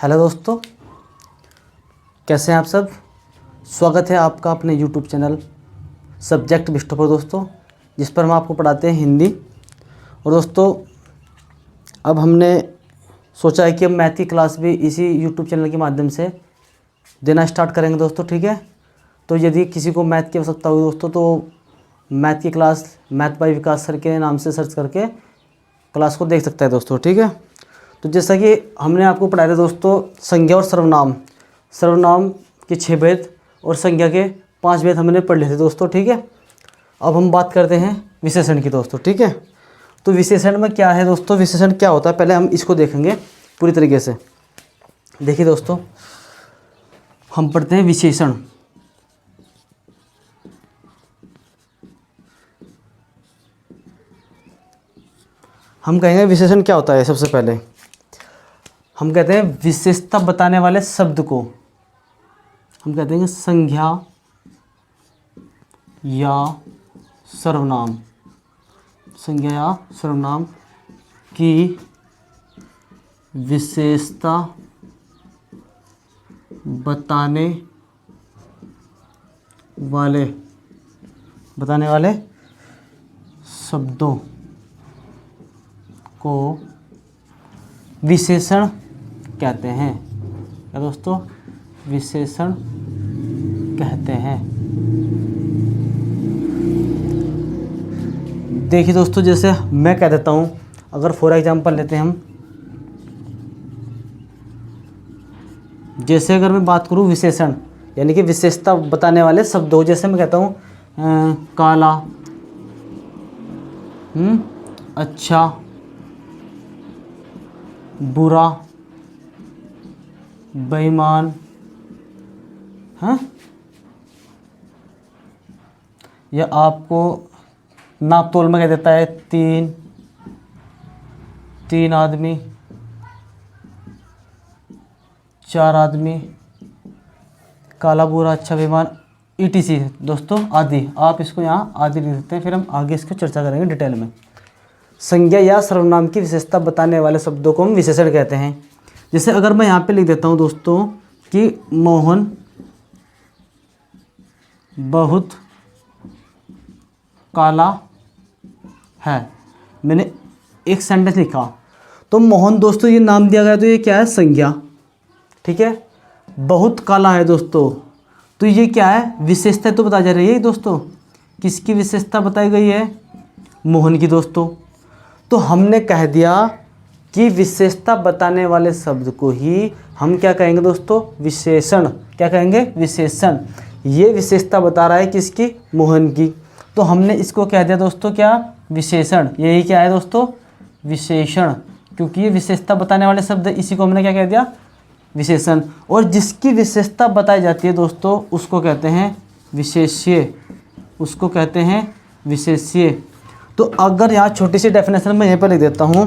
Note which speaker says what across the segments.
Speaker 1: Hello दोस्तों, कैसे हैं आप सब। स्वागत है आपका अपने यूट्यूब चैनल सब्जेक्ट विस्टो पर दोस्तों, जिस पर हम आपको पढ़ाते हैं हिंदी। और दोस्तों अब हमने सोचा है कि अब मैथ की क्लास भी इसी यूट्यूब चैनल के माध्यम से देना स्टार्ट करेंगे दोस्तों, ठीक है। तो यदि किसी को मैथ की आवश्यकता हुई दोस्तों तो मैथ की क्लास मैथ बाय विकास सर के नाम से सर्च करके क्लास को देख सकता है दोस्तों, ठीक है। तो जैसा कि हमने आपको पढ़ाया था दोस्तों संज्ञा और सर्वनाम के 6 भेद और संज्ञा के 5 भेद हमने पढ़ लिए थे दोस्तों, ठीक है। अब हम बात करते हैं विशेषण की दोस्तों, ठीक है। तो विशेषण में क्या है दोस्तों, विशेषण क्या होता है पहले हम इसको देखेंगे पूरी तरीके से। देखिए दोस्तों, हम पढ़ते हैं विशेषण। हम कहेंगे विशेषण क्या होता है। सबसे पहले हम कहते हैं विशेषता बताने वाले शब्द को हम कहते हैं संज्ञा या सर्वनाम। संज्ञा या सर्वनाम की विशेषता बताने वाले शब्दों को विशेषण कहते हैं। क्या दोस्तों, विशेषण कहते हैं। देखिए दोस्तों, जैसे मैं कह देता हूँ, अगर फॉर एग्जांपल लेते हैं हम, जैसे अगर मैं बात करूँ विशेषण यानी कि विशेषता बताने वाले शब्दों, जैसे मैं कहता हूँ काला, अच्छा, बुरा, बेईमान, हाँ, या आपको नाप तोल में कह देता है तीन आदमी, 4 आदमी, काला, बुरा, अच्छा, बेईमान, ETC दोस्तों आदि। आप इसको यहाँ आदि लिख सकते हैं, फिर हम आगे इसको चर्चा करेंगे डिटेल में। संज्ञा या सर्वनाम की विशेषता बताने वाले शब्दों को हम विशेषण कहते हैं। जैसे अगर मैं यहाँ पे लिख देता हूँ दोस्तों कि मोहन बहुत काला है, मैंने एक सेंटेंस लिखा, तो मोहन दोस्तों ये नाम दिया गया, तो ये क्या है, संज्ञा, ठीक है। बहुत काला है दोस्तों, तो ये क्या है, विशेषता तो बताई जा रही है दोस्तों। किसकी विशेषता बताई गई है, मोहन की दोस्तों। तो हमने कह दिया कि विशेषता बताने वाले शब्द को ही हम क्या कहेंगे दोस्तों, विशेषण। क्या कहेंगे, विशेषण। ये विशेषता बता रहा है किसकी, मोहन की, तो हमने इसको कह दिया दोस्तों क्या, विशेषण। यही क्या है दोस्तों, विशेषण, क्योंकि ये विशेषता बताने वाले शब्द, इसी को हमने क्या कह दिया, विशेषण। और जिसकी विशेषता बताई जाती है दोस्तों उसको कहते हैं विशेष्य, उसको कहते हैं विशेष्य। तो अगर यहाँ छोटी सी डेफिनेशन में यहीं पर लिख देता हूँ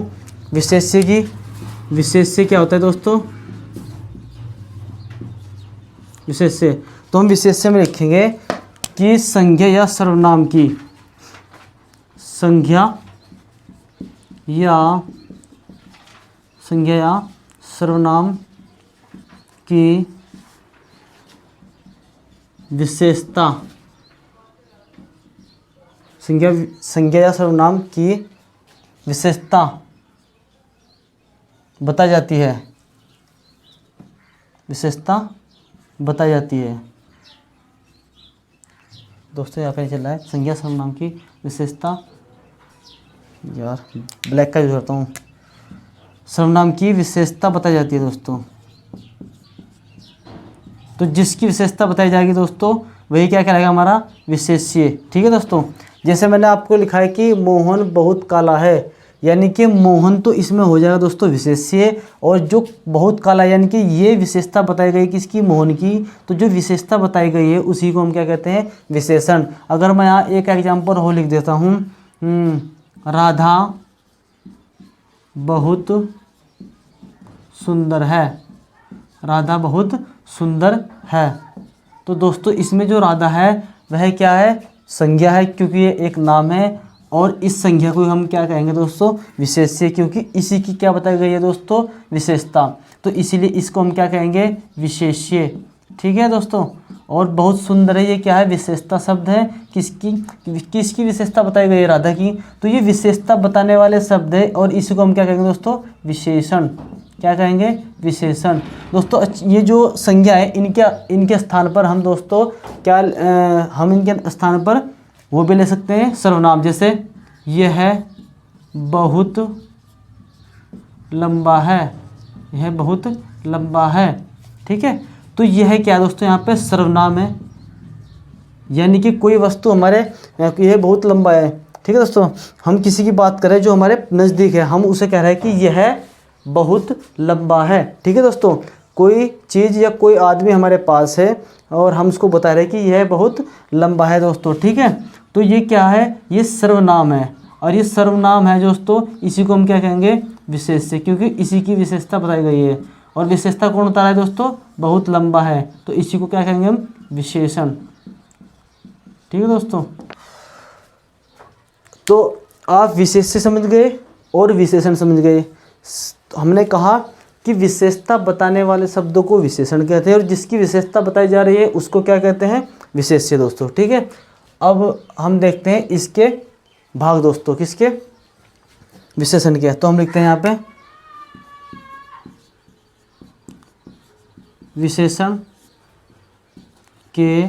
Speaker 1: विशेष्य की। विशेष्य क्या होता है दोस्तों, विशेष्य, तो हम विशेष्य में लिखेंगे कि संज्ञा या सर्वनाम की, संज्ञा या सर्वनाम की विशेषता, संज्ञा या सर्वनाम की विशेषता बताई जाती है, विशेषता बताई जाती है दोस्तों। यहाँ पे चल रहा है संज्ञा सर्वनाम की विशेषता, यार ब्लैक का यूज करता हूँ, सर्वनाम की विशेषता बताई जाती है दोस्तों। तो जिसकी विशेषता बताई जाएगी दोस्तों वही क्या कहलाएगा, हमारा विशेष्य, ठीक है दोस्तों। जैसे मैंने आपको लिखा है कि मोहन बहुत काला है, यानी कि मोहन तो इसमें हो जाएगा दोस्तों विशेष्य, और जो बहुत काला यानी कि ये विशेषता बताई गई किसकी, मोहन की, तो जो विशेषता बताई गई है उसी को हम क्या कहते हैं, विशेषण। अगर मैं यहाँ एक एग्जाम्पल और लिख देता हूँ, राधा बहुत सुंदर है, राधा बहुत सुंदर है, तो दोस्तों इसमें जो राधा है वह क्या है, संज्ञा है, क्योंकि ये एक नाम है और इस संज्ञा को हम क्या कहेंगे दोस्तों, विशेष्य, क्योंकि इसी की क्या बताई गई है दोस्तों, विशेषता। तो इसीलिए इसको हम क्या कहेंगे, विशेष्य। ठीक है दोस्तों, और बहुत सुंदर है, ये क्या है, विशेषता शब्द है। किसकी विशेषता बताई गई है, राधा की। तो ये विशेषता बताने वाले शब्द है और इसको हम क्या कहेंगे दोस्तों, विशेषण। क्या कहेंगे, विशेषण। दोस्तों ये जो संज्ञा है इनके स्थान पर हम दोस्तों क्या हम इनके स्थान पर वो भी ले सकते हैं सर्वनाम। जैसे यह बहुत लंबा है, यह बहुत लंबा है। ठीक है, तो यह क्या दोस्तों, यहाँ पे सर्वनाम है, यानी कि कोई वस्तु हमारे, यह बहुत लंबा है। ठीक है दोस्तों, हम किसी की बात करें जो हमारे नज़दीक है, हम उसे कह रहे हैं कि यह बहुत लंबा है। ठीक है दोस्तों, कोई चीज़ या कोई आदमी हमारे पास है और हम उसको बता रहे हैं कि यह बहुत लंबा है दोस्तों। ठीक है, तो ये क्या है, ये सर्वनाम है, और ये सर्वनाम है दोस्तों, इसी को हम क्या कहेंगे, विशेष्य, क्योंकि इसी की विशेषता बताई गई है। और विशेषता कौन बता रहा है दोस्तों, बहुत लंबा है, तो इसी को क्या कहेंगे हम, विशेषण। ठीक है दोस्तों, तो आप विशेष्य समझ गए और विशेषण समझ गए। हमने कहा कि विशेषता बताने वाले शब्दों को विशेषण कहते हैं और जिसकी विशेषता बताई जा रही है उसको क्या कहते हैं, विशेष्य दोस्तों। ठीक है, अब हम देखते हैं इसके भाग दोस्तों, किसके, विशेषण के। तो हम लिखते हैं यहाँ पे, विशेषण के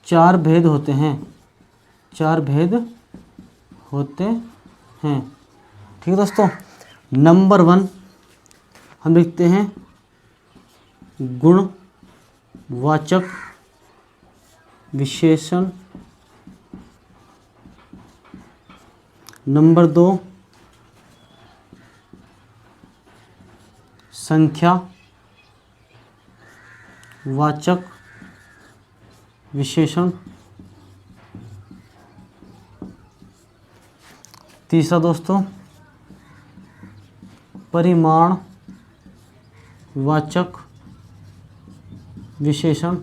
Speaker 1: 4 भेद होते हैं, 4 भेद होते हैं। ठीक है दोस्तों, नंबर 1 हम लिखते हैं गुणवाचक विशेषण। नंबर 2 संख्या वाचक विशेषण। तीसरा दोस्तों परिमाण वाचक विशेषण।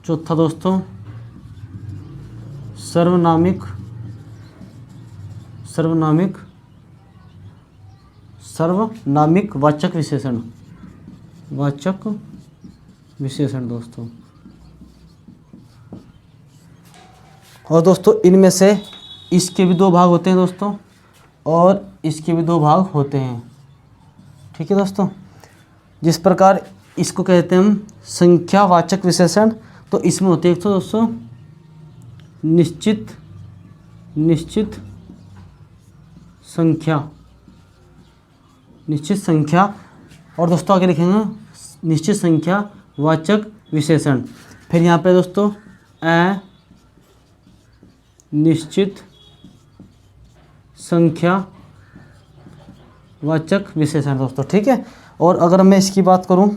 Speaker 1: चौथा दोस्तों सर्वनामिक वाचक विशेषण, वाचक विशेषण दोस्तों। और दोस्तों इनमें से इसके भी 2 भाग होते हैं दोस्तों, और इसके भी 2 भाग होते हैं। ठीक है दोस्तों, जिस प्रकार इसको कहते हैं हम संख्यावाचक विशेषण, तो इसमें होते हैं दोस्तों निश्चित संख्या, और दोस्तों आगे लिखेंगे निश्चित संख्या वाचक विशेषण। फिर यहाँ पे दोस्तों अनिश्चित संख्या वाचक विशेषण दोस्तों। ठीक है, और अगर मैं इसकी बात करूं,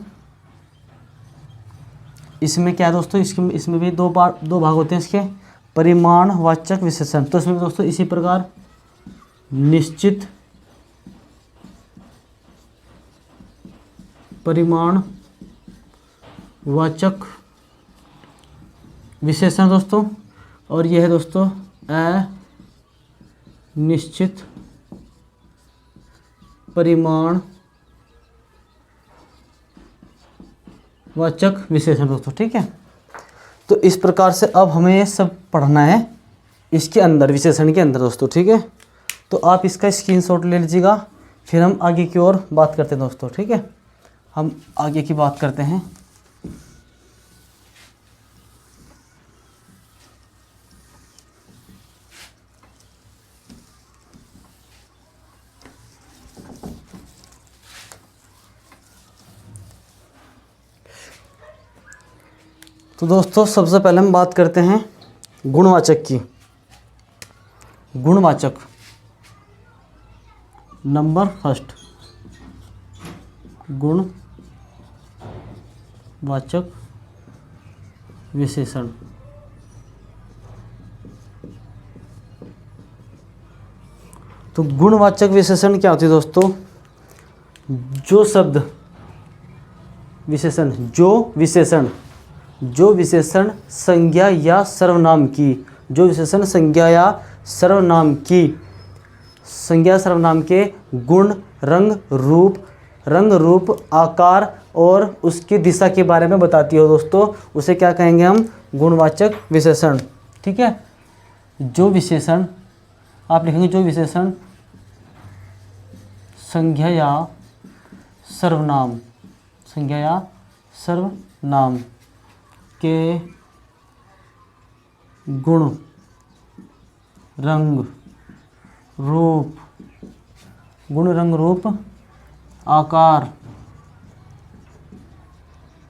Speaker 1: इसमें क्या है दोस्तों, इसमें भी 2 भाग होते हैं इसके, परिमाण वाचक विशेषण। तो इसमें दोस्तों इसी प्रकार निश्चित परिमाण वाचक विशेषण दोस्तों, और यह है दोस्तों अनिश्चित परिमाण वाचक विशेषण दोस्तों। ठीक है, तो इस प्रकार से अब हमें ये सब पढ़ना है इसके अंदर, विशेषण के अंदर दोस्तों। ठीक है, तो आप इसका स्क्रीनशॉट ले लीजिएगा, फिर हम आगे की ओर बात करते हैं दोस्तों। ठीक है, हम आगे की बात करते हैं। तो दोस्तों सबसे पहले हम बात करते हैं गुणवाचक की। गुणवाचक नंबर 1 गुणवाचक विशेषण। तो गुणवाचक विशेषण क्या होती है दोस्तों, जो शब्द विशेषण, जो विशेषण जो विशेषण संज्ञा या सर्वनाम की, जो विशेषण संज्ञा या सर्वनाम की, संज्ञा सर्वनाम के गुण, रंग रूप आकार और उसकी दिशा के बारे में बताती हो दोस्तों, उसे क्या कहेंगे हम? गुणवाचक विशेषण। ठीक है, जो विशेषण आप लिखेंगे, जो विशेषण संज्ञा या सर्वनाम, संज्ञा या सर्वनाम के गुण, रंग रूप आकार,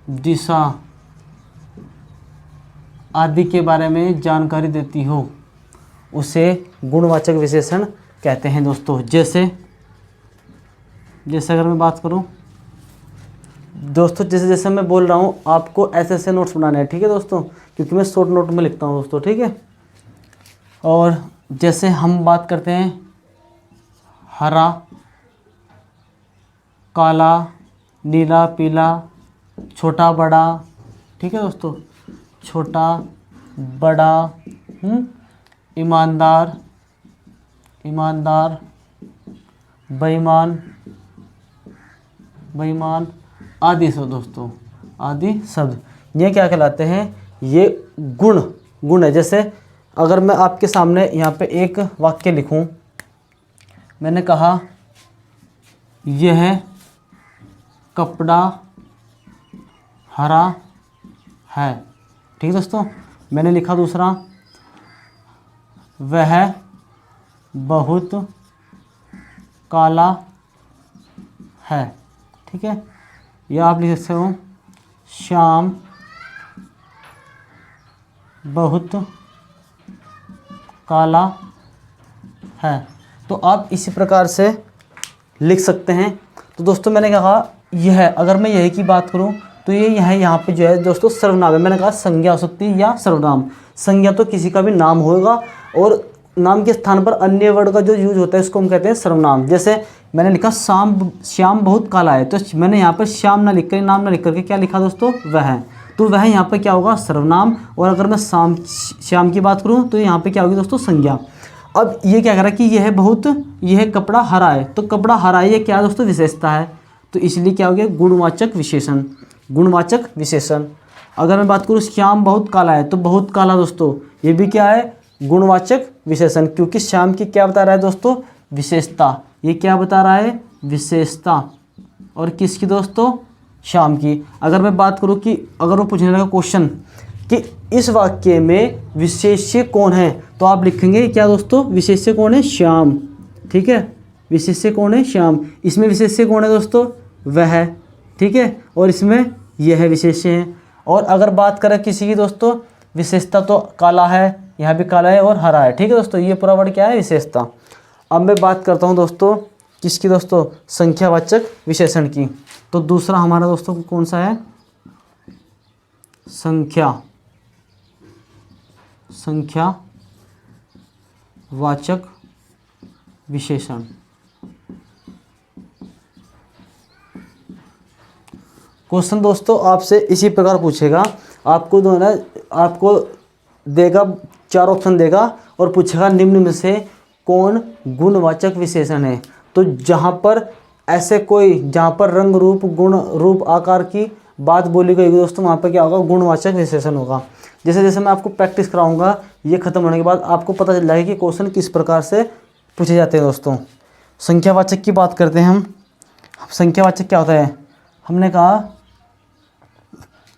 Speaker 1: दिशा आदि के बारे में जानकारी देती हो, उसे गुणवाचक विशेषण कहते हैं दोस्तों। जैसे अगर मैं बात करूं दोस्तों, जैसे मैं बोल रहा हूं, आपको ऐसे नोट्स बनाने हैं। ठीक है दोस्तों, क्योंकि मैं शॉर्ट नोट में लिखता हूं दोस्तों। ठीक है, और जैसे हम बात करते हैं हरा, काला, नीला, पीला, छोटा, बड़ा। ठीक है दोस्तों, छोटा, बड़ा, ईमानदार, बेईमान आदि सब दोस्तों, आदि शब्द ये क्या कहलाते हैं? ये गुण है। जैसे अगर मैं आपके सामने यहाँ पे एक वाक्य लिखूं, मैंने कहा यह कपड़ा हरा है। ठीक है दोस्तों, मैंने लिखा दूसरा, वह बहुत काला है। ठीक है, या आप लिख सकते हो श्याम बहुत काला है। तो आप इसी प्रकार से लिख सकते हैं। तो दोस्तों मैंने कहा यह, अगर मैं यह की बात करूं तो ये यहाँ पे जो है दोस्तों सर्वनाम है। मैंने कहा संज्ञा हो सकती है या सर्वनाम। संज्ञा तो किसी का भी नाम होगा, और नाम के स्थान पर अन्य वर्ड का जो यूज होता है उसको हम कहते हैं सर्वनाम। जैसे मैंने लिखा श्याम बहुत काला है, तो मैंने यहाँ पर श्याम ना लिख कर, नाम ना लिख करके क्या लिखा दोस्तों? वह। तो वह यहाँ पर क्या होगा? सर्वनाम। और अगर मैं श्याम की बात करूँ तो यहाँ पर क्या होगी दोस्तों? संज्ञा। अब ये क्या कह रहा है कि यह कपड़ा हरा है, तो कपड़ा हरा है ये क्या दोस्तों? विशेषता है, तो इसलिए क्या हो गया? गुणवाचक विशेषण। गुणवाचक विशेषण। अगर मैं बात करूँ श्याम बहुत काला है, तो बहुत काला दोस्तों ये भी क्या है? गुणवाचक विशेषण, क्योंकि श्याम की क्या बता रहा है दोस्तों? विशेषता। ये क्या बता रहा है? विशेषता। और किसकी दोस्तों? श्याम की। अगर मैं बात करूँ कि अगर वो पूछने लगा क्वेश्चन कि इस वाक्य में विशेष्य कौन है, तो आप लिखेंगे क्या दोस्तों? विशेष्य कौन है? श्याम। ठीक है, विशेष्य कौन है? श्याम। इसमें विशेष्य कौन है दोस्तों? वह। ठीक है, और इसमें यह विशेष्य है। और अगर बात करें किसी की दोस्तों, विशेषता तो काला है, यहाँ भी काला है और हरा है। ठीक है दोस्तों, ये पूरा वर्ड क्या है? विशेषता। अब मैं बात करता हूँ दोस्तों किसकी दोस्तों? संख्यावाचक विशेषण की। तो दूसरा हमारा दोस्तों कौन सा है? संख्यावाचक विशेषण। क्वेश्चन दोस्तों आपसे इसी प्रकार पूछेगा, आपको देगा 4 ऑप्शन देगा और पूछेगा निम्न में से कौन गुणवाचक विशेषण है। तो जहाँ पर रंग रूप, गुण रूप, आकार की बात बोली गई दोस्तों, वहाँ पर क्या होगा? गुणवाचक विशेषण होगा। जैसे जैसे मैं आपको प्रैक्टिस कराऊंगा, ये खत्म होने के बाद आपको पता चल जाएगा कि क्वेश्चन किस प्रकार से पूछे जाते हैं दोस्तों। संख्यावाचक की बात करते हैं हम। संख्यावाचक क्या होता है? हमने कहा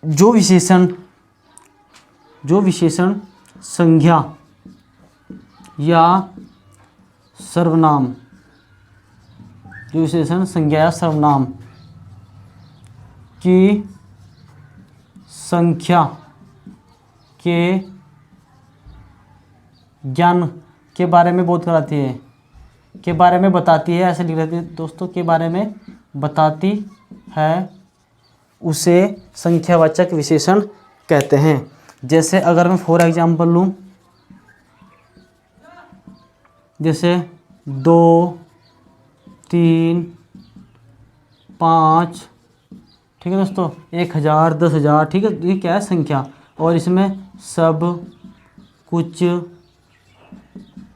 Speaker 1: जो विशेषण संज्ञा या सर्वनाम, जो विशेषण संज्ञा या सर्वनाम की संख्या के ज्ञान के बारे में बोध कराती है, के बारे में बताती है, ऐसे लिख रहे थे दोस्तों, के बारे में बताती है, उसे संख्यावाचक विशेषण कहते हैं। जैसे अगर मैं फॉर एग्जाम्पल लूँ, जैसे 2, 3, 5, ठीक है दोस्तों, 1000, 10,000, ठीक है, ये क्या है संख्या। और इसमें सब, कुछ,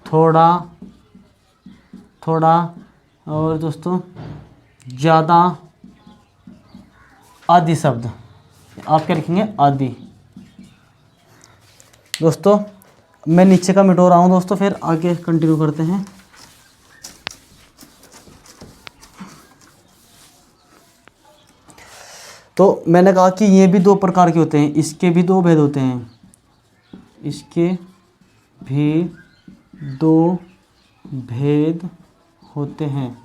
Speaker 1: थोड़ा, थोड़ा, और दोस्तों ज़्यादा, आदि शब्द आप क्या लिखेंगे, आदि। दोस्तों मैं नीचे का मिटो रहा हूँ दोस्तों, फिर आगे कंटिन्यू करते हैं। तो मैंने कहा कि ये भी 2 प्रकार के होते हैं, इसके भी 2 भेद होते हैं, इसके भी 2 भेद होते हैं।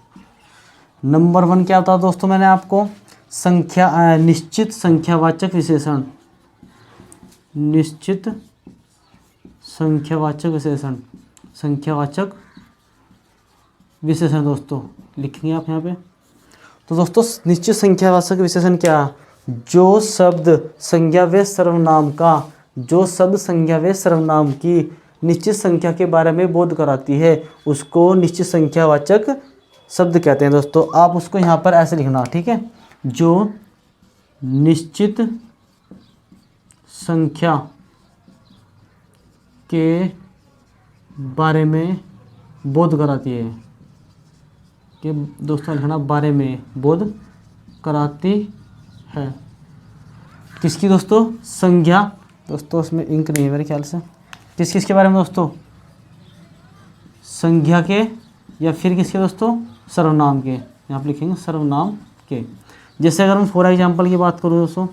Speaker 1: नंबर 1 क्या होता है दोस्तों, मैंने आपको संख्या निश्चित संख्यावाचक विशेषण, निश्चित संख्यावाचक विशेषण, संख्यावाचक विशेषण दोस्तों लिखेंगे आप यहाँ पे। तो दोस्तों निश्चित संख्यावाचक विशेषण क्या, जो शब्द संज्ञा व सर्वनाम का, जो शब्द संज्ञा व सर्वनाम की निश्चित संख्या के बारे में बोध कराती है उसको निश्चित संख्यावाचक शब्द कहते हैं दोस्तों। आप उसको यहाँ पर ऐसे लिखना, ठीक है, जो निश्चित संख्या के बारे में बोध कराती है, कि दोस्तों लिखना बारे में बोध कराती है, किसकी दोस्तों, संज्ञा, दोस्तों उसमें इंक नहीं है मेरे ख्याल से, किस किसके बारे में दोस्तों, संज्ञा के, या फिर किसके दोस्तों, सर्वनाम के, यहाँ पर लिखेंगे सर्वनाम के। जैसे अगर मैं फॉर एग्जाम्पल की बात करूँ दोस्तों,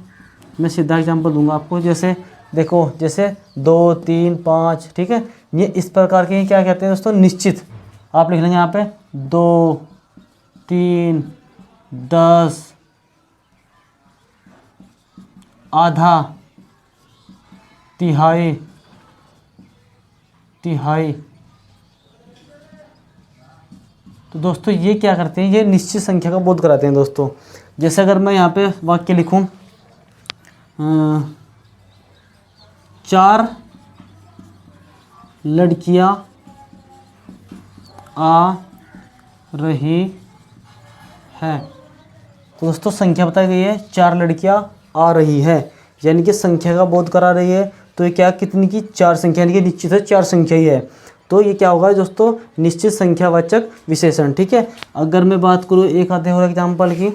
Speaker 1: मैं सीधा एग्जाम्पल दूंगा आपको, जैसे देखो, जैसे 2, 3, 5, ठीक है, ये इस प्रकार के क्या कहते हैं दोस्तों, निश्चित। आप लिख लेंगे यहाँ पे 2, 3, 10, आधा, तिहाई, तिहाई। तो दोस्तों ये क्या करते हैं, ये निश्चित संख्या का बोध कराते हैं दोस्तों। जैसे अगर मैं यहाँ पे वाक्य लिखूं, 4 लड़कियां आ रही है, तो दोस्तों संख्या बताई गई है, 4 लड़कियां आ रही है, यानी कि संख्या का बोध करा रही है। तो ये क्या, कितनी की, 4 संख्या, यानी कि निश्चित है 4 संख्या ही है। तो ये क्या होगा दोस्तों, निश्चित संख्यावाचक विशेषण, ठीक है। अगर मैं बात करूँ एक आधे और एग्जाम्पल की,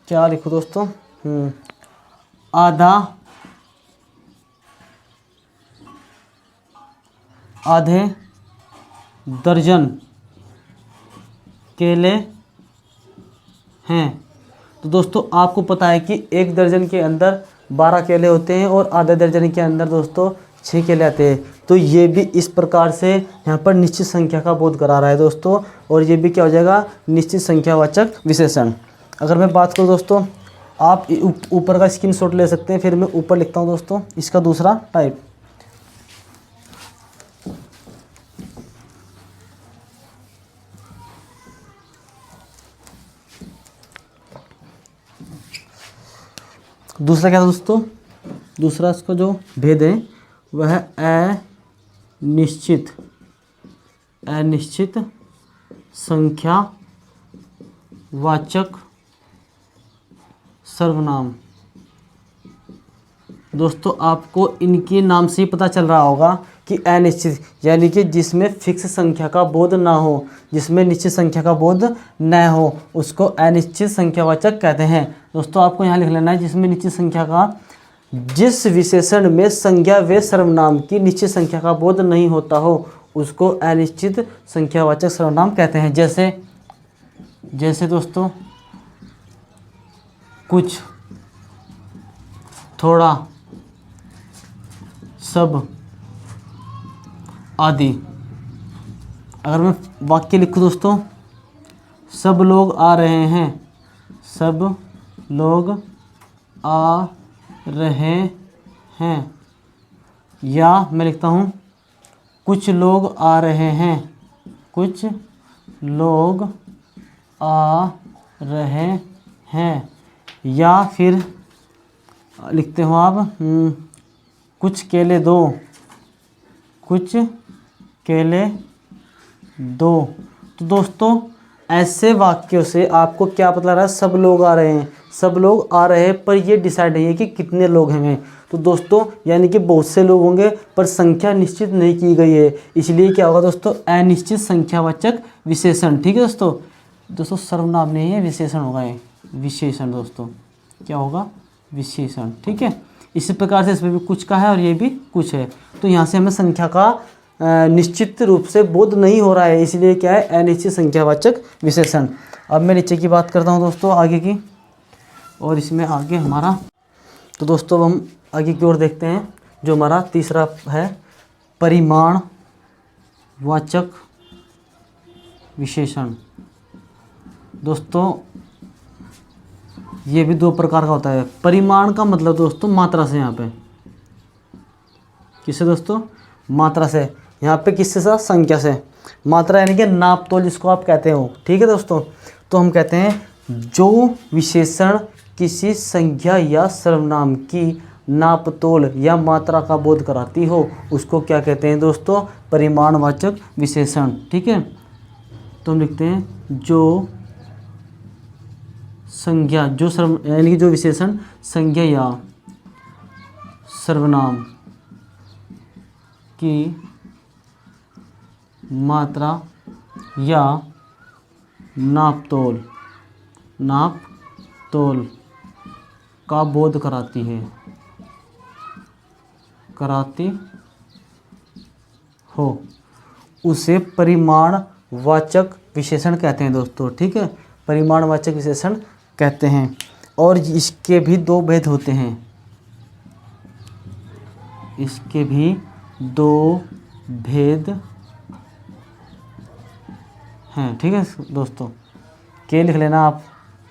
Speaker 1: क्या लिखूँ दोस्तों, आधा, आधे दर्जन केले हैं। तो दोस्तों आपको पता है कि 1 दर्जन के अंदर 12 केले होते हैं और आधे दर्जन के अंदर दोस्तों 6 केले आते हैं। तो ये भी इस प्रकार से यहाँ पर निश्चित संख्या का बोध करा रहा है दोस्तों, और ये भी क्या हो जाएगा, निश्चित संख्यावाचक विशेषण। अगर मैं बात करूँ दोस्तों, आप ऊपर का स्क्रीनशॉट ले सकते हैं, फिर मैं ऊपर लिखता हूँ दोस्तों इसका दूसरा टाइप। दूसरा क्या था दोस्तों, दूसरा इसका जो भेद है वह अनिश्चित, अनिश्चित संख्यावाचक सर्वनाम। दोस्तों आपको इनके नाम से ही पता चल रहा होगा कि अनिश्चित, यानी कि जिसमें फिक्स संख्या का बोध ना हो, जिसमें निश्चित संख्या का बोध न हो, उसको अनिश्चित संख्यावाचक कहते हैं। दोस्तों आपको यहाँ लिख लेना है, जिसमें निश्चित संख्या का, जिस विशेषण में संज्ञा व सर्वनाम की निश्चित संख्या का बोध नहीं होता हो उसको अनिश्चित संख्यावाचक सर्वनाम कहते हैं। जैसे जैसे दोस्तों कुछ, थोड़ा, सब, आदि। अगर मैं वाक्य लिखूँ दोस्तों, सब लोग आ रहे हैं, सब लोग आ रहे हैं, या मैं लिखता हूँ कुछ लोग आ रहे हैं, कुछ लोग आ रहे हैं, या फिर लिखते हो आप कुछ केले दो, कुछ केले दो। तो दोस्तों ऐसे वाक्यों से आपको क्या पता लग रहा है, सब लोग आ रहे हैं, सब लोग आ रहे हैं, पर ये डिसाइड नहीं है कि कितने लोग हैं। तो दोस्तों यानी कि बहुत से लोग होंगे पर संख्या निश्चित नहीं की गई है, इसलिए क्या होगा दोस्तों, अनिश्चित संख्यावाचक विशेषण। ठीक है दोस्तों, दोस्तों सर्वनाम नहीं है, विशेषण होगा ये, विशेषण दोस्तों, क्या होगा, विशेषण। ठीक है, इसी प्रकार से इसमें भी कुछ का है और ये भी कुछ है, तो यहाँ से हमें संख्या का निश्चित रूप से बोध नहीं हो रहा है, इसलिए क्या है, अनिश्चित संख्यावाचक विशेषण। अब मैं नीचे की बात करता हूँ दोस्तों, आगे की, और इसमें आगे हमारा, तो दोस्तों हम आगे की ओर देखते हैं, जो हमारा तीसरा है परिमाणवाचक विशेषण। दोस्तों ये भी दो प्रकार का होता है। परिमाण का मतलब दोस्तों मात्रा से, यहाँ पे किससे दोस्तों, मात्रा से, यहाँ पे किससे सा, संख्या से। मात्रा यानी कि नाप तोल जिसको आप कहते हो। ठीक है दोस्तों, तो हम कहते हैं जो विशेषण किसी संख्या या सर्वनाम की नाप तोल या मात्रा का बोध कराती हो उसको क्या कहते हैं दोस्तों, परिमाणवाचक विशेषण। ठीक है, तो हम लिखते हैं जो संज्ञा, जो यानी कि जो विशेषण संज्ञा या सर्वनाम की मात्रा या नाप तोल का बोध कराती हो उसे परिमाणवाचक विशेषण कहते हैं दोस्तों। ठीक है, परिमाणवाचक विशेषण कहते हैं, और इसके भी दो भेद होते हैं, इसके भी दो भेद हैं। ठीक है दोस्तों, के लिख लेना आप,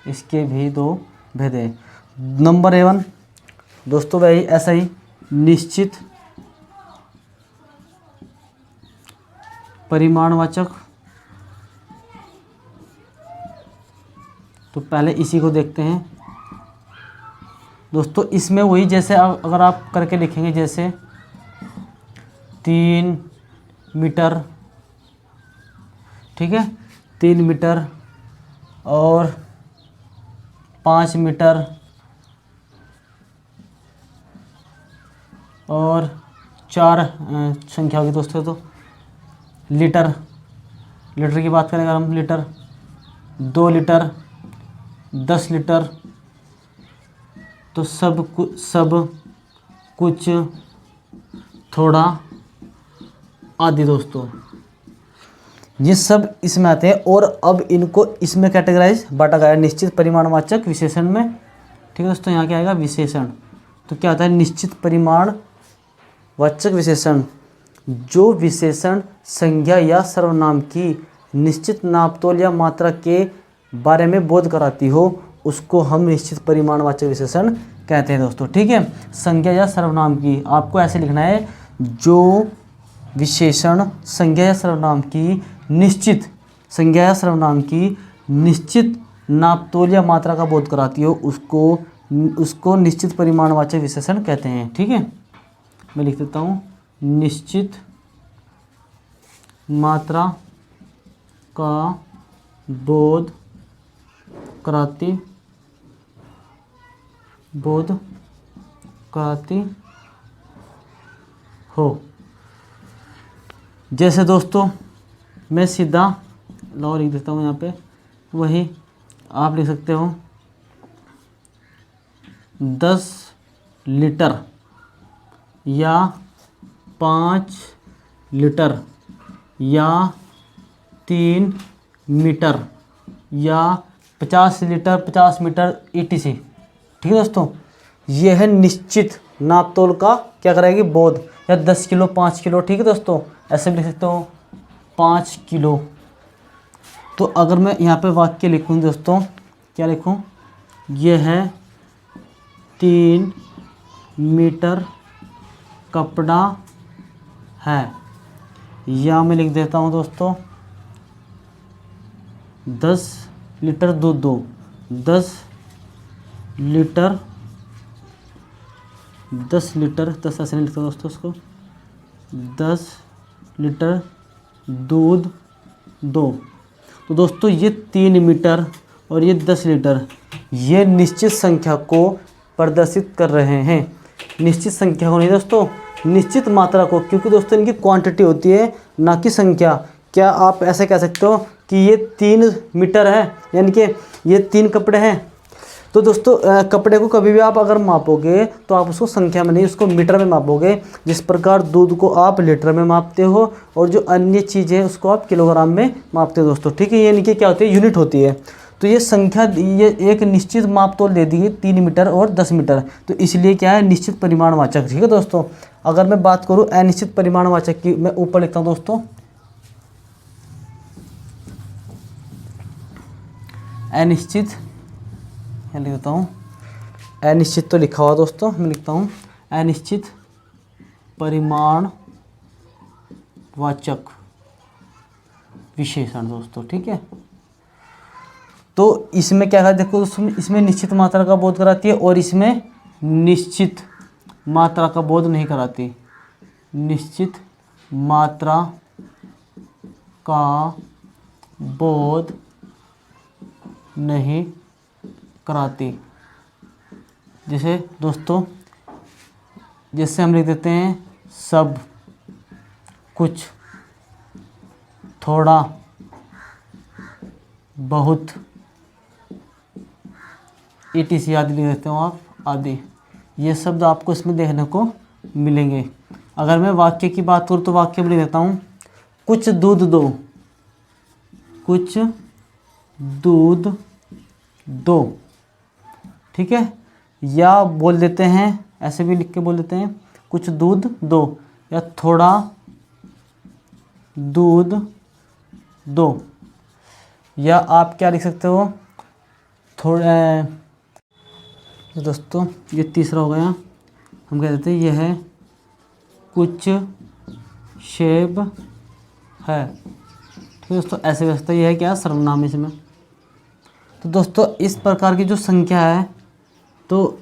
Speaker 1: इसके भी दो भेद हैं। नंबर 1 दोस्तों वही ऐसा ही निश्चित परिमाणवाचक, तो पहले इसी को देखते हैं दोस्तों। इसमें वही जैसे अगर आप करके लिखेंगे, जैसे 3 मीटर, ठीक है, 3 मीटर और 5 मीटर और 4 संख्या होगी दोस्तों, तो लीटर की बात करें अगर हम, लीटर, 2 लीटर, 10 लीटर, तो सब कुछ थोड़ा आदि दोस्तों, ये सब इसमें आते हैं। और अब इनको इसमें कैटेगराइज बांटा गया है निश्चित परिमाणवाचक विशेषण में। ठीक है दोस्तों, यहाँ क्या आएगा, विशेषण। तो क्या होता है, निश्चित परिमाणवाचक विशेषण, जो विशेषण संज्ञा या सर्वनाम की निश्चित नापतोल या मात्रा के बारे में बोध कराती हो उसको हम निश्चित परिमाणवाचक विशेषण कहते हैं दोस्तों। ठीक है, संज्ञा या सर्वनाम की, आपको ऐसे लिखना है, जो विशेषण संज्ञा या सर्वनाम की निश्चित, संज्ञा या सर्वनाम की निश्चित नापतोल या मात्रा का बोध कराती हो उसको निश्चित परिमाणवाचक विशेषण कहते हैं। ठीक है, मैं लिख देता हूँ, निश्चित मात्रा का बोध कराती हो। जैसे दोस्तों मैं सीधा लॉ लिख देता हूँ यहाँ पे, वही आप लिख सकते हो 10 लीटर या 5 लीटर या 3 मीटर या 50 लीटर, 50 मीटर ETC। ठीक है दोस्तों, ये है निश्चित नापतोल का क्या कराएगी, बोध, या 10 किलो, 5 किलो। ठीक है दोस्तों, ऐसे भी लिख सकते हो 5 किलो। तो अगर मैं यहाँ पे वाक्य लिखूँ दोस्तों, क्या लिखूँ, यह है 3 मीटर कपड़ा है, या मैं लिख देता हूँ दोस्तों 10 लीटर दूध दो, 10 लीटर, 10 ऐसे नहीं लिखता दोस्तों उसको, 10 लीटर दूध दो। तो दोस्तों ये 3 मीटर और ये 10 लीटर ये निश्चित संख्या को प्रदर्शित कर रहे हैं। निश्चित संख्या को नहीं दोस्तों, निश्चित मात्रा को, क्योंकि दोस्तों इनकी क्वांटिटी होती है ना कि संख्या। क्या आप ऐसे कह सकते हो कि ये 3 मीटर है, यानी कि ये 3 कपड़े हैं। तो दोस्तों कपड़े को कभी भी आप अगर मापोगे तो आप उसको संख्या में नहीं, उसको मीटर में मापोगे। जिस प्रकार दूध को आप लीटर में मापते हो और जो अन्य चीज़ें हैं उसको आप किलोग्राम में मापते हो दोस्तों, ठीक है। ये इनकी क्या होती है, यूनिट होती है। तो ये संख्या, ये एक निश्चित माप तोल दे दी है 3 मीटर और 10 मीटर, तो इसलिए क्या है, निश्चित परिमाणवाचक, ठीक है दोस्तों। अगर मैं बात करूँ अनिश्चित परिमाणवाचक की, मैं ऊपर लिखता हूँ दोस्तों, अनिश्चित, क्या लिख देता हूँ, अनिश्चित तो लिखा हुआ दोस्तों, मैं लिखता हूँ अनिश्चित परिमाणवाचक विशेषण दोस्तों, ठीक है। तो इसमें क्या है, देखो दोस्तों, इसमें निश्चित मात्रा का बोध कराती है और इसमें निश्चित मात्रा का बोध नहीं कराती। निश्चित मात्रा का बोध नहीं कराती। जैसे दोस्तों, जैसे हम लिख देते हैं सब कुछ, थोड़ा, बहुत, ETC आदि लिख देते हो आप, आदि। ये शब्द आपको इसमें देखने को मिलेंगे। अगर मैं वाक्य की बात करूँ तो वाक्य में लिख देता हूँ कुछ दूध दो, कुछ दूध दो, ठीक है। या बोल देते हैं, ऐसे भी लिख के बोल देते हैं कुछ दूध दो, या थोड़ा दूध दो। या आप क्या लिख सकते हो, थोड़ा, दोस्तों ये तीसरा हो गया, हम कह देते हैं यह है कुछ सेब है, ठीक है दोस्तों। ऐसे व्यवस्था यह है क्या, सर्वनाम इसमें। तो दोस्तों इस प्रकार की जो संख्या है तो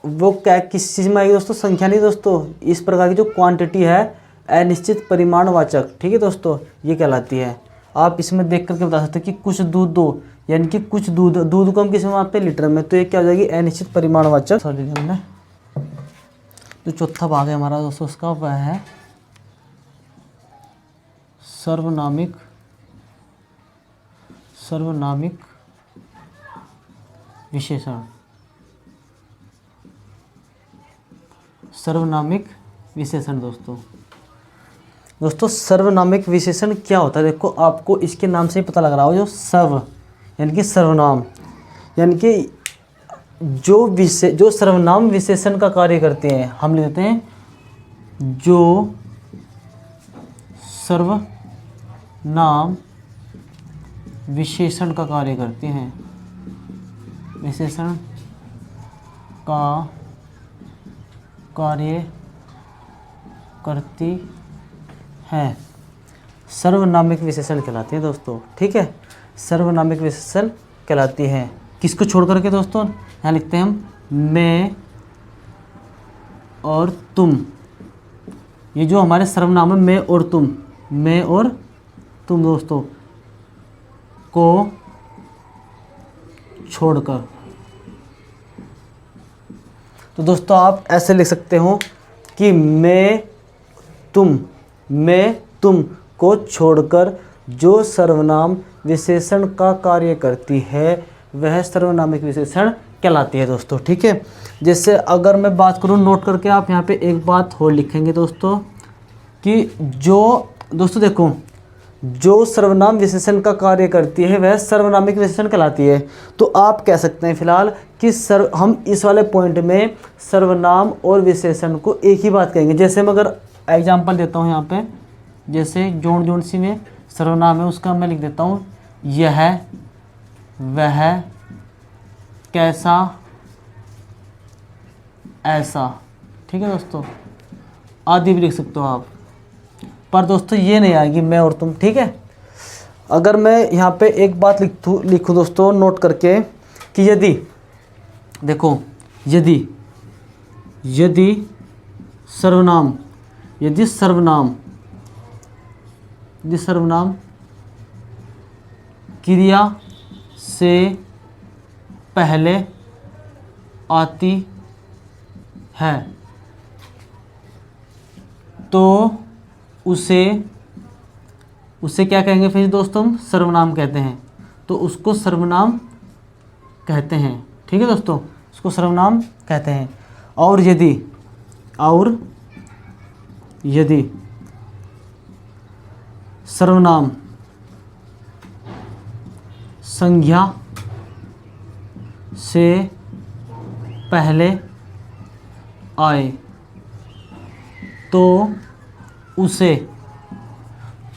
Speaker 1: वो क्या, किस चीज़ में आएगी दोस्तों, संख्या नहीं दोस्तों, इस प्रकार की जो क्वांटिटी है अनिश्चित परिमाणवाचक, ठीक है दोस्तों, ये कहलाती है। आप इसमें देख करके बता सकते हैं कि कुछ दूध दो, यानी कि कुछ दूध, दूध को हम किस में मापते हैं, लीटर में, तो ये क्या हो जाएगी, अनिश्चित परिमाणवाचक। सॉरी, हमने जो चौथा भाग है हमारा दोस्तों उसका, वह है सर्वनामिक, सर्वनामिक विशेषण। सर्वनामिक विशेषण दोस्तों सर्वनामिक विशेषण क्या होता है, देखो आपको इसके नाम से ही पता लग रहा हो, जो सर्व यानी कि सर्वनाम, यानी कि जो सर्वनाम विशेषण का कार्य करते हैं, हम लेते हैं जो सर्वनाम विशेषण का कार्य करते हैं, विशेषण का कार्य करती हैं, सर्वनामिक विशेषण कहलाते हैं दोस्तों, ठीक है। सर्वनामिक विशेषण कहलाती हैं, किसको छोड़ करके दोस्तों, यहाँ लिखते हैं हम मैं और तुम। ये जो हमारे सर्वनाम है मैं और तुम, मैं और तुम दोस्तों को छोड़कर। तो दोस्तों आप ऐसे लिख सकते हो कि मैं तुम को छोड़कर जो सर्वनाम विशेषण का कार्य करती है वह सर्वनामिक विशेषण कहलाती है दोस्तों, ठीक है। जैसे अगर मैं बात करूँ, नोट करके आप यहाँ पे एक बात और लिखेंगे दोस्तों कि जो दोस्तों देखो, जो सर्वनाम विशेषण का कार्य करती है वह सर्वनामिक विशेषण कहलाती है। तो आप कह सकते हैं फिलहाल कि हम इस वाले पॉइंट में सर्वनाम और विशेषण को एक ही बात कहेंगे। जैसे मैं अगर एग्जांपल देता हूँ यहाँ पे, जैसे जोन सी में सर्वनाम है उसका मैं लिख देता हूँ यह, वह, कैसा, ऐसा, ठीक है दोस्तों, आदि भी लिख सकते हो आप। पर दोस्तों ये नहीं आएगी मैं और तुम, ठीक है। अगर मैं यहाँ पे एक बात लिखूँ दोस्तों नोट करके कि यदि देखो, यदि सर्वनाम क्रिया से पहले आती है तो उसे क्या कहेंगे फिर दोस्तों, हम सर्वनाम कहते हैं। तो उसको सर्वनाम कहते हैं। ठीक है दोस्तों, उसको सर्वनाम कहते हैं। और यदि सर्वनाम संज्ञा से पहले आए तो उसे,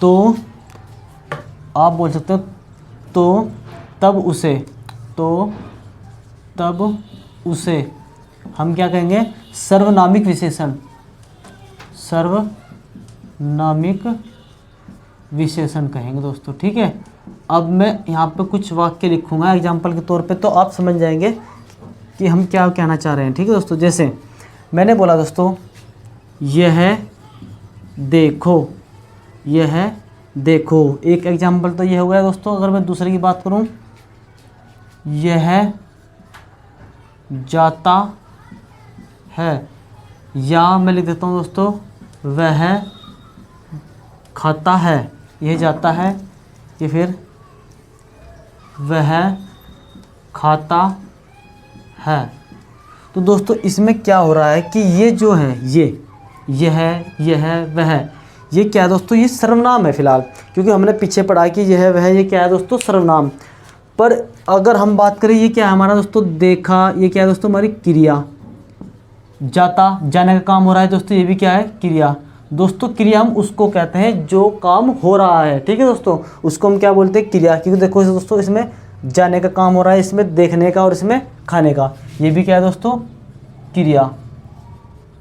Speaker 1: तो आप बोल सकते हो तो तब उसे हम क्या कहेंगे, सर्वनामिक विशेषण, सर्वनामिक विशेषण कहेंगे दोस्तों। ठीक है, अब मैं यहाँ पे कुछ वाक्य लिखूंगा एग्जाम्पल के तौर पे, तो आप समझ जाएंगे कि हम क्या कहना चाह रहे हैं। ठीक है दोस्तों, जैसे मैंने बोला दोस्तों, यह देखो, एक एग्जाम्पल तो ये हो गया दोस्तों। अगर मैं दूसरे की बात करूं, यह जाता है, या मैं लिख देता हूं दोस्तों, वह खाता है। यह जाता है, ये फिर वह खाता है। तो दोस्तों इसमें क्या हो रहा है कि ये जो है, यह वह, ये क्या है दोस्तों, ये सर्वनाम है फिलहाल, क्योंकि हमने पीछे पढ़ा कि यह वह, ये क्या है दोस्तों, सर्वनाम। पर अगर हम बात करें, ये क्या है हमारा दोस्तों, देखा, ये क्या है दोस्तों, हमारी क्रिया। जाने का काम हो रहा है दोस्तों, ये भी क्या है, क्रिया। दोस्तों क्रिया हम उसको कहते हैं जो काम हो रहा है। ठीक है दोस्तों, उसको हम क्या बोलते हैं, क्रिया। क्योंकि देखो दोस्तों, इसमें जाने का काम हो रहा है, इसमें देखने का और इसमें खाने का, ये भी क्या है दोस्तों, क्रिया।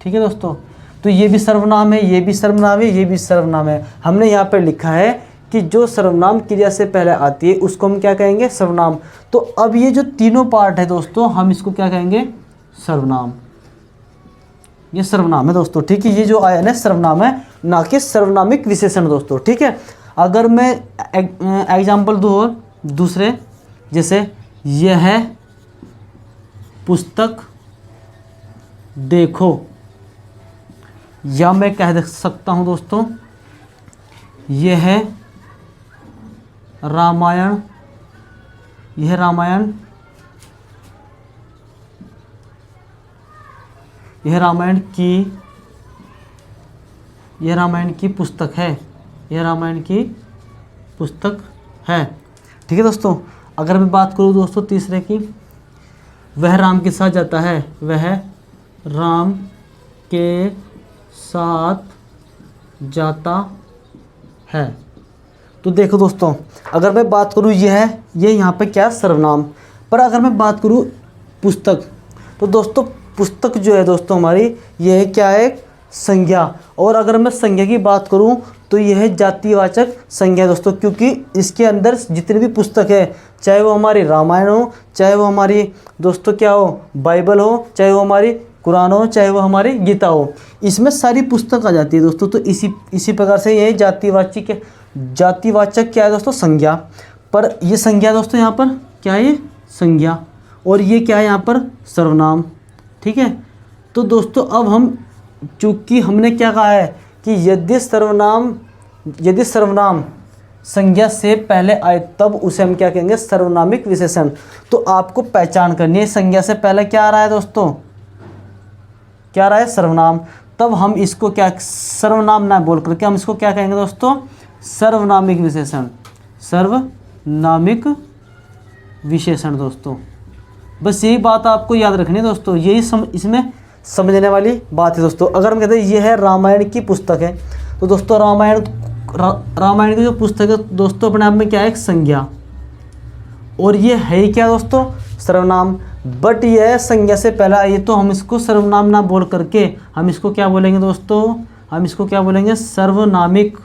Speaker 1: ठीक है दोस्तों, तो ये भी सर्वनाम है, ये भी सर्वनाम है, ये भी सर्वनाम है। हमने यहाँ पर लिखा है कि जो सर्वनाम क्रिया से पहले आती है उसको हम क्या कहेंगे, सर्वनाम। तो अब ये जो तीनों पार्ट है दोस्तों, हम इसको क्या कहेंगे, सर्वनाम। ये सर्वनाम है दोस्तों। ठीक है, ये जो आया ना सर्वनाम है, ना कि सर्वनामिक विशेषण दोस्तों। ठीक है, अगर मैं एग्जाम्पल दूँ दूसरे, जैसे यह पुस्तक देखो, या मैं कह सकता हूँ दोस्तों, यह रामायण, यह रामायण की पुस्तक है, यह रामायण की पुस्तक है। ठीक है दोस्तों, अगर मैं बात करूँ दोस्तों तीसरे की, वह राम के साथ जाता है, वह राम के साथ जाता है। तो देखो दोस्तों, अगर मैं बात करूँ, ये यहाँ पे क्या सर्वनाम। पर अगर मैं बात करूँ पुस्तक, तो दोस्तों पुस्तक जो है दोस्तों हमारी, यह क्या है, संज्ञा। और अगर मैं संज्ञा की बात करूं तो यह जातिवाचक संज्ञा दोस्तों, क्योंकि इसके अंदर जितनी भी पुस्तक है, चाहे वो हमारी रामायण हो, चाहे वो हमारी दोस्तों क्या हो, बाइबल हो, चाहे वो हमारी कुरान हो, चाहे वो हमारी गीता हो, इसमें सारी पुस्तक आ जाती है दोस्तों। तो इसी प्रकार से यह जातिवाचक क्या है दोस्तों, संज्ञा। पर ये संज्ञा दोस्तों यहाँ पर क्या है, ये संज्ञा, और ये क्या है यहाँ पर, सर्वनाम। ठीक है, तो दोस्तों अब हम, चूँकि हमने क्या कहा है कि यदि सर्वनाम संज्ञा से पहले आए तब उसे हम क्या कहेंगे, सर्वनामिक विशेषण। तो आपको पहचान करनी है, संज्ञा से पहले क्या आ रहा है दोस्तों, क्या आ रहा है, सर्वनाम। तब हम इसको क्या, सर्वनाम ना बोल करके हम इसको क्या कहेंगे दोस्तों, सर्वनामिक विशेषण, सर्वनामिक विशेषण दोस्तों। बस यही बात आपको याद रखनी है दोस्तों, यही इसमें समझने वाली बात है दोस्तों। अगर हम कहते हैं यह है रामायण की पुस्तक है, तो दोस्तों रामायण की जो पुस्तक है दोस्तों अपने आप में क्या है, एक संज्ञा, और ये है क्या दोस्तों, सर्वनाम। बट यह संज्ञा से पहला ये, तो हम इसको सर्वनाम ना बोल करके हम इसको क्या बोलेंगे दोस्तों, हम इसको क्या बोलेंगे, सर्वनामिक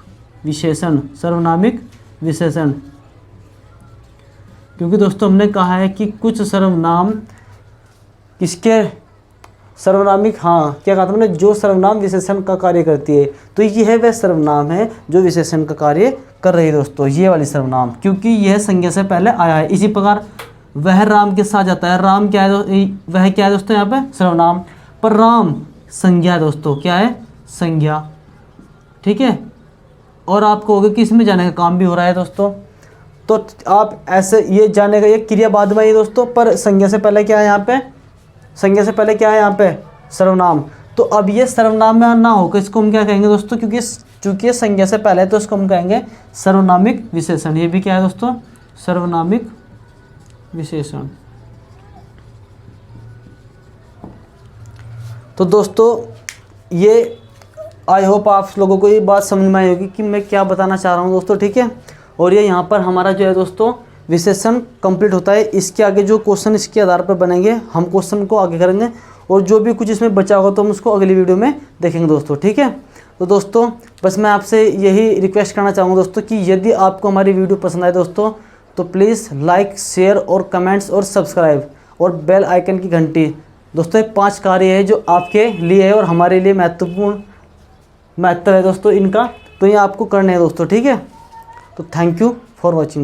Speaker 1: विशेषण, सर्वनामिक विशेषण। क्योंकि दोस्तों हमने कहा है कि कुछ सर्वनाम किसके सर्वनामिक, हाँ क्या कहा था मैंने, जो सर्वनाम विशेषण का कार्य करती है, तो यह वह सर्वनाम है जो विशेषण का कार्य कर रही है दोस्तों, ये वाली सर्वनाम, क्योंकि यह संज्ञा से पहले आया है। इसी प्रकार वह राम के साथ जाता है, राम क्या है वह क्या है दोस्तों यहाँ पे सर्वनाम, पर राम संज्ञा है दोस्तों, क्या है संज्ञा, ठीक है। और आप कहोगे कि इसमें जाने का काम भी हो रहा है दोस्तों, तो आप ऐसे ये जाने का ये क्रिया बाद में है दोस्तों, पर संज्ञा से पहले क्या है यहाँ पे, संज्ञा से पहले क्या है यहाँ पे सर्वनाम। तो अब ये सर्वनाम में ना होकर इसको हम क्या कहेंगे दोस्तों, क्योंकि ये संज्ञा से पहले है तो इसको हम कहेंगे सर्वनामिक विशेषण। ये भी क्या है दोस्तों, सर्वनामिक विशेषण। तो दोस्तों ये आई होप आप लोगों को ये बात समझ में आई होगी कि मैं क्या बताना चाह रहा हूँ दोस्तों, ठीक है। और ये यहाँ पर हमारा जो है दोस्तों विशेषण कंप्लीट होता है। इसके आगे जो क्वेश्चन इसके आधार पर बनेंगे, हम क्वेश्चन को आगे करेंगे, और जो भी कुछ इसमें बचा होगा तो हम उसको अगली वीडियो में देखेंगे दोस्तों, ठीक है। तो दोस्तों बस मैं आपसे यही रिक्वेस्ट करना चाहूँगा दोस्तों कि यदि आपको हमारी वीडियो पसंद आए दोस्तों, तो प्लीज़ लाइक, शेयर और कमेंट्स और सब्सक्राइब और बेल आइकन की घंटी। दोस्तों ये 5 कार्य है जो आपके लिए है और हमारे लिए महत्व है दोस्तों इनका, तो ये आपको करने हैं दोस्तों, ठीक है। तो थैंक यू फॉर वॉचिंग।